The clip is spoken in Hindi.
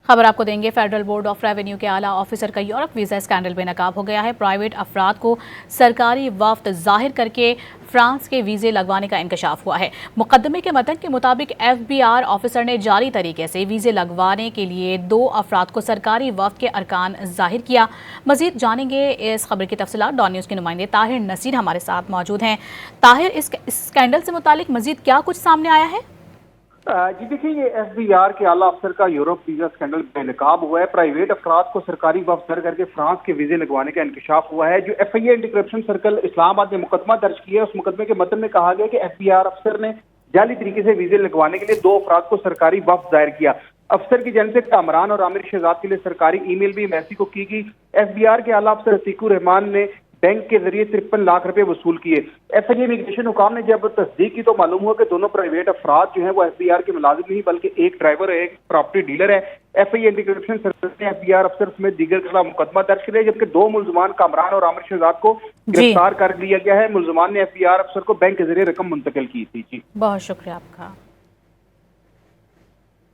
खबर आपको देंगे। फेडरल बोर्ड ऑफ रेवेन्यू के आला ऑफिसर का यूरोप वीजा स्कैंडल बेनकाब हो गया है। प्राइवेट अफराद को सरकारी वफ्त जाहिर करके फ्रांस के वीजे लगवाने का इंकशाफ हुआ है। मुकदमे के मतन के मुताबिक FBI ऑफिसर ने जारी तरीके से वीजे लगवाने के लिए 2 अफराद को सरकारी वफ्त के अरकान जाहिर किया। मजीद जानेंगे इस खबर की तफसीलात। डॉन न्यूज़ के नुमाइंदे ताहिर नसीर हमारे साथ मौजूद हैं। ताहिर, इस स्कैंडल से मुतालिक मजीद क्या कुछ सामने आया है? जी देखिए, ये FBI के आला अफसर का यूरोप वीजा स्कैंडल बेनकाब हुआ है। प्राइवेट अफराद को सरकारी वफ्त दर करके फ्रांस के वीजे लगवाने का इंकशाफ हुआ है। जो FIA anti corruption circle Islamabad ने मुकदमा दर्ज किया है, उस मुकदमे के मतन में कहा गया कि FBI अफसर ने जाली तरीके से वीजे लगवाने के लिए 2 अफराद को सरकारी वफ्त दायर किया। अफसर की जानिब से कामरान और आमिर शहजाद के लिए सरकारी ईमेल भी एम्बेसी को की गई। FBI के आला अफसर अतीकुर रहमान ने बैंक के जरिए 53 लाख रुपए वसूल किए। FIA इमिग्रेशन हुकाम ने जब तस्दीक की तो मालूम हुआ कि दोनों प्राइवेट अफराद जो हैं वो FBI के मुलाजिम नहीं बल्कि एक ड्राइवर है, एक प्रॉपर्टी डीलर है। FIA एंटी करप्शन सर्कल ने FBI अफसर समेत दीगर के खिलाफ मुकदमा दर्ज किया, जबकि 2 मुलजमान कामरान और आमिर शहजाद को गिरफ्तार कर लिया गया है। मुलजमान ने FBI अफसर को बैंक के जरिए रकम मुंतकिल की थी। जी, बहुत शुक्रिया आपका।